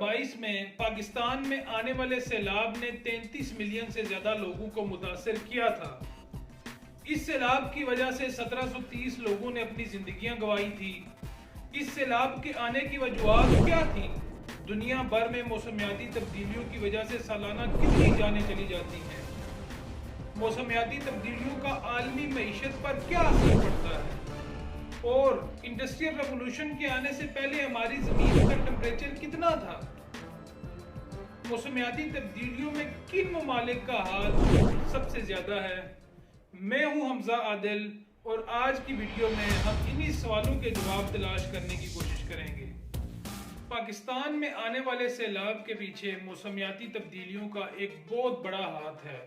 2022 میں پاکستان میں آنے والے سیلاب نے 33 ملین سے زیادہ لوگوں کو متاثر کیا تھا۔ اس سیلاب کی وجہ سے 1730 لوگوں نے اپنی زندگیاں گنوائی تھی۔ اس سیلاب کے آنے کی وجوہات کیا تھی؟ دنیا بھر میں موسمیاتی تبدیلیوں کی وجہ سے سالانہ کتنی جانیں چلی جاتی ہیں؟ موسمیاتی تبدیلیوں کا عالمی معیشت پر کیا اثر پڑتا ہے؟ اور انڈسٹریل ریولوشن کے آنے سے پہلے ہماری زمین کا ٹمپریچر کتنا تھا؟ موسمیاتی تبدیلیوں میں کن ممالک کا حال سب سے زیادہ ہے؟ میں ہوں حمزہ عادل اور آج کی ویڈیو میں ہم انہی سوالوں کے جواب تلاش کرنے کی کوشش کریں گے۔ پاکستان میں آنے والے سیلاب کے پیچھے موسمیاتی تبدیلیوں کا ایک بہت بڑا ہاتھ ہے۔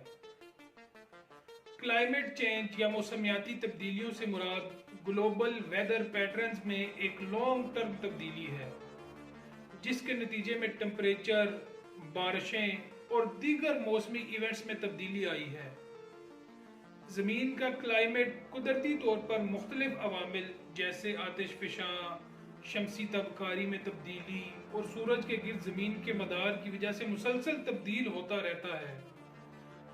کلائمیٹ چینج یا موسمیاتی تبدیلیوں سے مراد گلوبل ویدر پیٹرنز میں ایک لانگ ٹرم تبدیلی ہے، جس کے نتیجے میں ٹمپریچر، بارشیں اور دیگر موسمی ایونٹس میں تبدیلی آئی ہے۔ زمین کا کلائمیٹ قدرتی طور پر مختلف عوامل جیسے آتش فشاں، شمسی تابکاری میں تبدیلی اور سورج کے گرد زمین کے مدار کی وجہ سے مسلسل تبدیل ہوتا رہتا ہے۔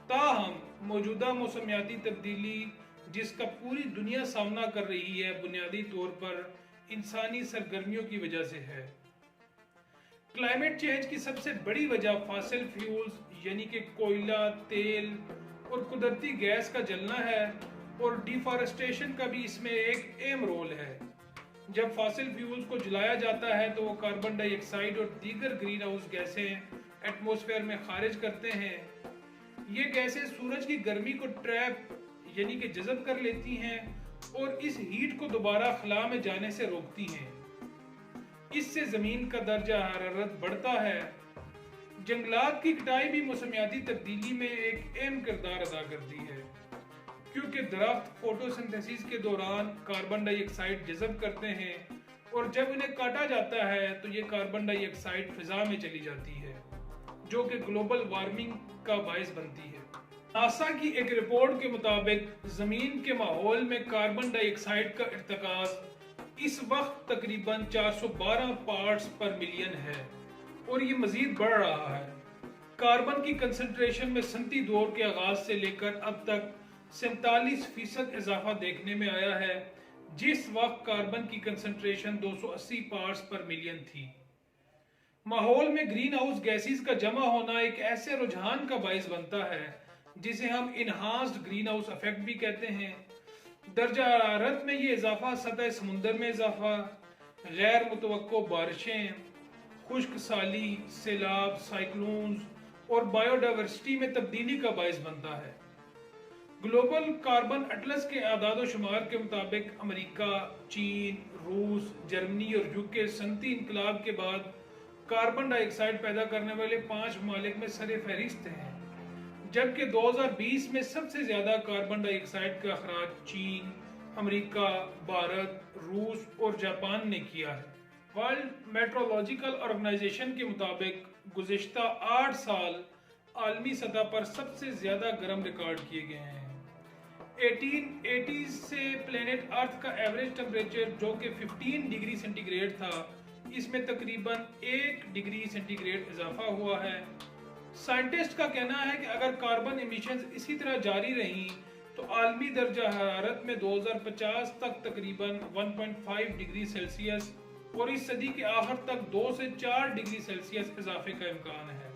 تاہم موجودہ موسمیاتی تبدیلی جس کا پوری دنیا سامنا کر رہی ہے، بنیادی طور پر انسانی سرگرمیوں کی وجہ سے ہے۔ کلائمیٹ چینج کی سب سے بڑی وجہ فاسل فیولز یعنی کہ کوئلہ، تیل اور قدرتی گیس کا جلنا ہے، اور ڈیفارسٹیشن کا بھی اس میں ایک اہم رول ہے۔ جب فاسل فیولز کو جلایا جاتا ہے تو وہ کاربن ڈائی آکسائیڈ اور دیگر گرین ہاؤس گیسیں ایٹماسفیئر میں خارج کرتے ہیں۔ یہ گیسیں سورج کی گرمی کو ٹریپ یعنی کہ جذب کر لیتی ہیں اور اس ہیٹ کو دوبارہ خلا میں جانے سے روکتی ہیں۔ اس سے زمین کا درجہ حرارت بڑھتا ہے۔ جنگلات کی کٹائی بھی موسمیاتی تبدیلی میں ایک اہم کردار ادا کرتی ہے، کیونکہ درخت فوٹو سنتھیسس کے دوران کاربن ڈائی آکسائیڈ جذب کرتے ہیں، اور جب انہیں کاٹا جاتا ہے تو یہ کاربن ڈائی آکسائیڈ فضا میں چلی جاتی ہے، جو کہ گلوبل وارمنگ کا باعث بنتی ہے۔ ناسا کی ایک رپورٹ کے مطابق زمین کے ماحول میں کاربن ڈائی آکسائیڈ کا ارتکاز اس وقت تقریباً 412 پارٹس پر ملین ہے، اور یہ مزید بڑھ رہا ہے۔ کاربن کی کنسنٹریشن میں صنعتی دور کے آغاز سے لے کر اب تک 47% اضافہ دیکھنے میں آیا ہے، جس وقت کاربن کی کنسنٹریشن 280 پارٹس پر ملین تھی۔ ماحول میں گرین ہاؤس گیسز کا جمع ہونا ایک ایسے رجحان کا باعث بنتا ہے جسے ہم انہانسڈ گرین ہاؤس ایفیکٹ بھی کہتے ہیں۔ درجہ حرارت میں یہ اضافہ، سطح سمندر میں اضافہ، غیر متوقع بارشیں، خشک سالی، سیلاب، سائیکلونز اور بائیو ڈائیورسٹی میں تبدیلی کا باعث بنتا ہے۔ گلوبل کاربن اٹلس کے اعداد و شمار کے مطابق امریکہ، چین، روس، جرمنی اور یوکے صنعتی انقلاب کے بعد کاربن ڈائی آکسائیڈ پیدا کرنے والے 5 ممالک میں سر فہرست ہیں، جبکہ 2020 میں سب سے زیادہ کاربن ڈائی آکسائیڈ کا اخراج چین، امریکہ، بھارت، روس اور جاپان نے کیا ہے۔ ورلڈ میٹرولوجیکل آرگنائزیشن کے مطابق گزشتہ 8 سال عالمی سطح پر سب سے زیادہ گرم ریکارڈ کیے گئے ہیں۔ 1880 سے پلینٹ ارتھ کا ایوریج ٹمپریچر جو کہ 15 ڈگری سینٹی گریڈ تھا، اس میں تقریباً 1 ڈگری سینٹی گریڈ اضافہ ہوا ہے۔ سائنٹسٹ کا کہنا ہے کہ اگر کاربن ایمیشنز اسی طرح جاری رہیں تو عالمی درجہ حرارت میں 2050 تک تقریباً 1.5 ڈگری سیلسیس اور اس صدی کے آخر تک 2 سے 4 ڈگری سیلسیس اضافے کا امکان ہے۔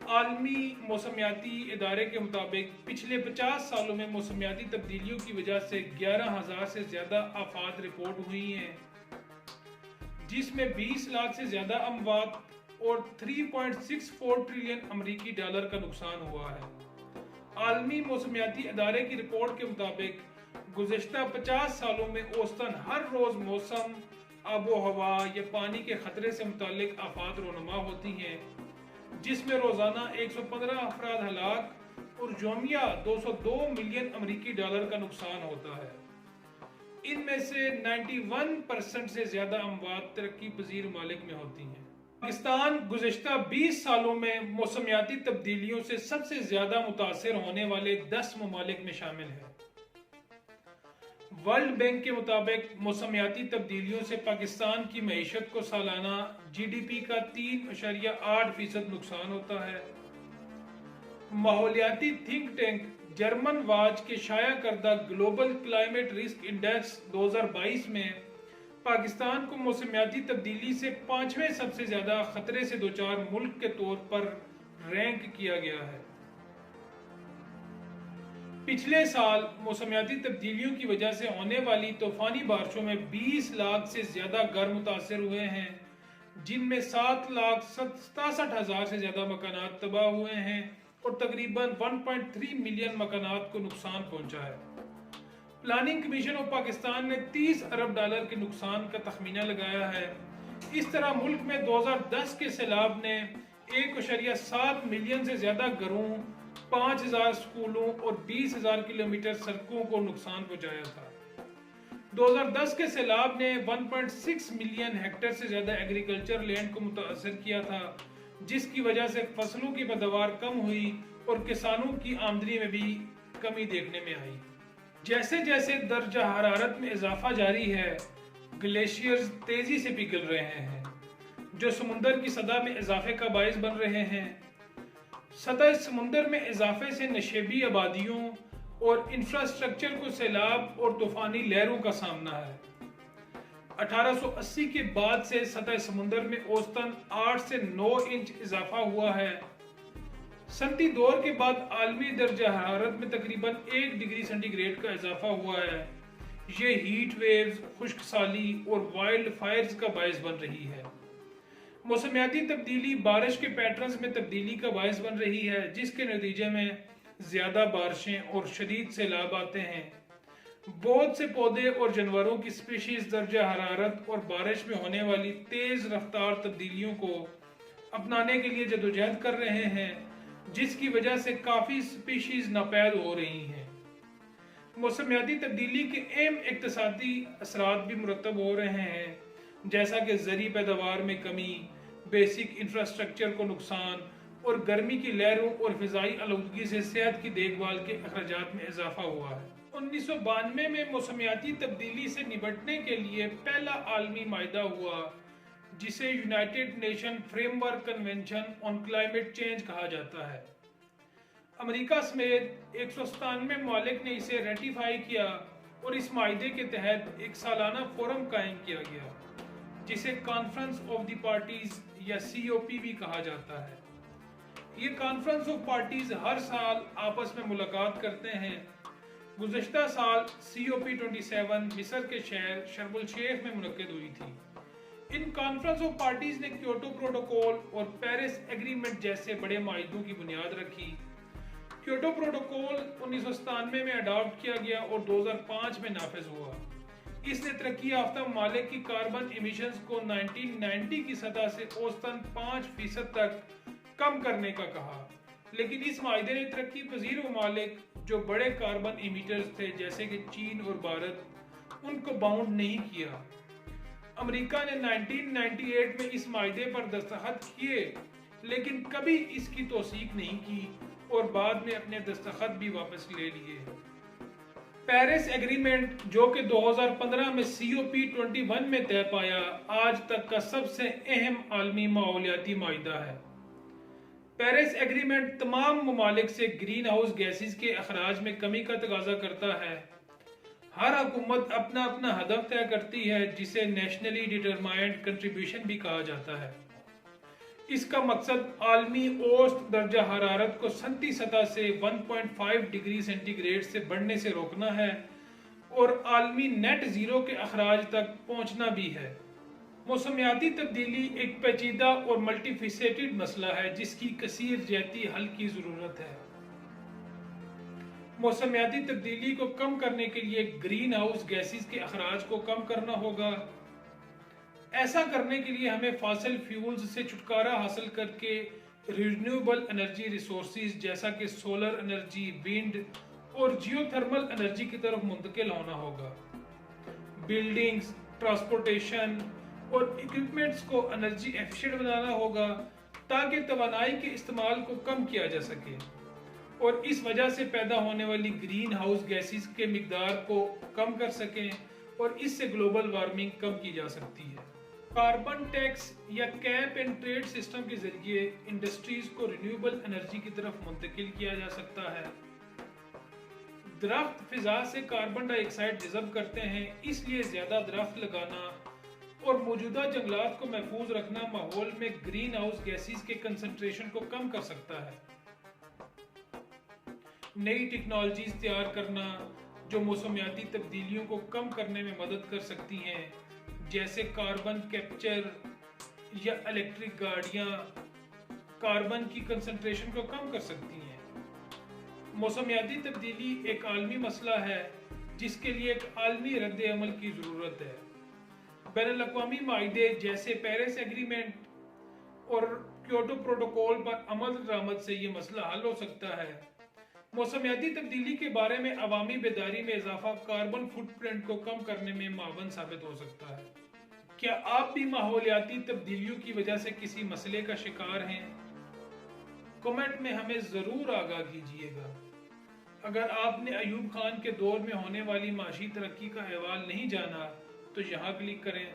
عالمی موسمیاتی ادارے کے مطابق پچھلے 50 سالوں میں موسمیاتی تبدیلیوں کی وجہ سے 11,000 سے زیادہ آفات رپورٹ ہوئی ہیں، جس میں 20 لاکھ سے زیادہ اموات اور 3.64 ٹریلین امریکی ڈالر کا نقصان ہوا ہے۔ عالمی موسمیاتی ادارے کی رپورٹ کے مطابق گزشتہ 50 سالوں میں اوسطاً ہر روز موسم، آب و ہوا یا پانی کے خطرے سے متعلق آفات رونما ہوتی ہیں، جس میں روزانہ 115 افراد ہلاک اور یومیہ 202 ملین امریکی ڈالر کا نقصان ہوتا ہے۔ ان میں سے 91% سے زیادہ اموات ترقی پذیر ممالک میں ہوتی ہیں۔ پاکستان گزشتہ 20 سالوں میں موسمیاتی تبدیلیوں سے سب سے زیادہ متاثر ہونے والے 10 ممالک میں شامل ہے۔ ورلڈ بینک کے مطابق موسمیاتی تبدیلیوں سے پاکستان کی معیشت کو سالانہ GDP کا 3.8% نقصان ہوتا ہے۔ ماحولیاتی تھنک ٹینک جرمن واچ کے شائع کردہ گلوبل کلائمیٹ رسک انڈیکس 2022 میں پاکستان کو موسمیاتی تبدیلی سے 5ویں سب سے زیادہ خطرے سے دوچار ملک کے طور پر رینک کیا گیا ہے۔ پچھلے سال موسمیاتی تبدیلیوں کی وجہ سے ہونے والی طوفانی بارشوں میں 20 لاکھ سے زیادہ گھر متاثر ہوئے ہیں، جن میں 7,67,000 سے زیادہ مکانات تباہ ہوئے ہیں اور تقریباً 1.3 ملین مکانات کو نقصان پہنچا ہے۔ پلاننگ کمیشن آف پاکستان نے 30 ارب ڈالر کے نقصان کا تخمینہ لگایا ہے۔ اس طرح ملک میں 2010 کے سیلاب نے 1.7 ملین سے زیادہ گھروں، 5,000 سکولوں اور 20,000 کلومیٹر سڑکوں کو نقصان پہنچایا تھا۔ 2010 کے سیلاب نے 1.6 ملین ہیکٹر سے زیادہ ایگریکلچر لینڈ کو متاثر کیا تھا، جس کی وجہ سے فصلوں کی پیداوار کم ہوئی اور کسانوں کی آمدنی میں بھی کمی دیکھنے میں آئی۔ جیسے جیسے درجہ حرارت میں اضافہ جاری ہے، گلیشیئرز تیزی سے پگھل رہے ہیں، جو سمندر کی سطح میں اضافے کا باعث بن رہے ہیں۔ سطح سمندر میں اضافے سے نشیبی آبادیوں اور انفراسٹرکچر کو سیلاب اور طوفانی لہروں کا سامنا ہے۔ 1880 کے بعد سے سطح سمندر میں اوسطاً 8 سے 9 انچ اضافہ ہوا ہے۔ صنعتی دور کے بعد عالمی درجہ حرارت میں تقریباً 1 ڈگری سینٹی گریڈ کا اضافہ ہوا ہے۔ یہ ہیٹ ویوز، خشک سالی اور وائلڈ فائرز کا باعث بن رہی ہے۔ موسمیاتی تبدیلی بارش کے پیٹرنز میں تبدیلی کا باعث بن رہی ہے، جس کے نتیجے میں زیادہ بارشیں اور شدید سیلاب آتے ہیں۔ بہت سے پودے اور جانوروں کی سپیشیز درجہ حرارت اور بارش میں ہونے والی تیز رفتار تبدیلیوں کو اپنانے کے لیے جدوجہد کر رہے ہیں، جس کی وجہ سے کافی سپیشیز ناپید ہو رہی ہیں۔ موسمیاتی تبدیلی کے اہم اقتصادی اثرات بھی مرتب ہو رہے ہیں، جیسا کہ زرعی پیداوار میں کمی، بیسک انفراسٹرکچر کو نقصان اور گرمی کی لہروں اور فضائی آلودگی سے صحت کی دیکھ بھال کے اخراجات میں اضافہ ہوا ہے۔ 1992 میں موسمیاتی تبدیلی سے نمٹنے کے لیے پہلا عالمی معاہدہ ہوا، جسے United nation frame work convention on climate change کہا جاتا ہے۔ امریکہ سمیت 197 ممالک نے اسے ریٹیفائی کیا اور اس معاہدے کے تحت ایک سالانہ فورم قائم کیا گیا، جسے کانفرنس آف دی پارٹیز یا COP بھی کہا جاتا ہے۔ یہ کانفرنس آف پارٹیز ہر سال آپس میں ملاقات کرتے ہیں۔ گزشتہ سال COP27 مصر کے شہر شرم الشیخ میں منعقد ہوئی تھی۔ ان کانفرنس آف پارٹیز نے کیوٹو پروٹوکول اور پیرس ایگریمنٹ جیسے بڑے معاہدوں کی بنیاد رکھی۔ کیوٹو پروٹوکول 1997 میں اڈاپٹ کیا گیا اور 2005 میں نافذ ہوا۔ اس نے ترقی یافتہ ممالک کی کاربن ایمیشنز کو 1990 کی سطح سے اوسطاً 5% تک کم کرنے کا کہا، لیکن اس معاہدے نے ترقی پذیر ممالک جو بڑے کاربن ایمیٹرز تھے جیسے کہ چین اور بھارت، ان کو باؤنڈ نہیں کیا۔ امریکہ نے 1998 میں اس معاہدے پر دستخط کیے، لیکن کبھی اس کی توثیق نہیں کی اور بعد میں اپنے دستخط بھی واپس لے لیے۔ پیرس ایگریمنٹ، جو کہ 2015 میں COP21 میں طے پایا، آج تک کا سب سے اہم عالمی ماحولیاتی معاہدہ ہے۔ پیرس ایگریمنٹ تمام ممالک سے گرین ہاؤس گیسز کے اخراج میں کمی کا تقاضا کرتا ہے۔ ہر حکومت اپنا اپنا ہدف طے کرتی ہے، جسے نیشنلی ڈٹرمائنڈ کنٹریبیوشن بھی کہا جاتا ہے۔ اس کا مقصد عالمی اوسط درجہ حرارت کو صنعتی سطح سے 1.5 ڈگری سینٹی گریڈ سے بڑھنے سے روکنا ہے اور عالمی نیٹ زیرو کے اخراج تک پہنچنا بھی ہے۔ موسمیاتی تبدیلی ایک پیچیدہ اور ملٹی فیسیٹڈ مسئلہ ہے، جس کی کثیر جہتی حل کی ضرورت ہے۔ موسمیاتی تبدیلی کو کم کرنے کے لیے گرین ہاؤس گیسز کے اخراج کو کم کرنا ہوگا۔ ایسا کرنے کے لیے ہمیں فاسل فیولز سے چھٹکارا حاصل کر کے رینیوبل انرجی ریسورسز جیسا کہ سولر انرجی، ونڈ اور جیو تھرمل انرجی کی طرف منتقل ہونا ہوگا۔ بلڈنگز، ٹرانسپورٹیشن اور ایکوپمنٹس کو انرجی ایفیشینٹ بنانا ہوگا تاکہ توانائی کے استعمال کو کم کیا جا سکے۔ اور اس وجہ سے پیدا ہونے والی گرین ہاؤس گیسز کے مقدار کو کم کر سکیں اور اس سے گلوبل وارمنگ کم کی جا سکتی ہے۔ کاربن ٹیکس یا کیپ اینڈ ٹریڈ سسٹم کے ذریعے انڈسٹریز کو رینیوبل انرجی کی طرف منتقل کیا جا سکتا ہے۔ درخت فضا سے کاربن ڈائی آکسائڈ جذب کرتے ہیں، اس لیے زیادہ درخت لگانا اور موجودہ جنگلات کو محفوظ رکھنا ماحول میں گرین ہاؤس گیسز کے کنسنٹریشن کو کم کر سکتا ہے۔ نئی ٹیکنالوجیز تیار کرنا جو موسمیاتی تبدیلیوں کو کم کرنے میں مدد کر سکتی ہیں، جیسے کاربن کیپچر یا الیکٹرک گاڑیاں، کاربن کی کنسنٹریشن کو کم کر سکتی ہیں۔ موسمیاتی تبدیلی ایک عالمی مسئلہ ہے جس کے لیے ایک عالمی رد عمل کی ضرورت ہے۔ بین الاقوامی معاہدے جیسے پیرس ایگریمنٹ اور کیوٹو پروٹوکول پر عمل درآمد سے یہ مسئلہ حل ہو سکتا ہے۔ موسمیاتی تبدیلی کے بارے میں عوامی بیداری میں اضافہ کاربن فٹ پرنٹ کو کم کرنے میں معاون ثابت ہو سکتا ہے۔ کیا آپ بھی ماحولیاتی تبدیلیوں کی وجہ سے کسی مسئلے کا شکار ہیں؟ کمنٹ میں ہمیں ضرور آگاہ کیجیے گا۔ اگر آپ نے ایوب خان کے دور میں ہونے والی معاشی ترقی کا احوال نہیں جانا تو یہاں کلک کریں۔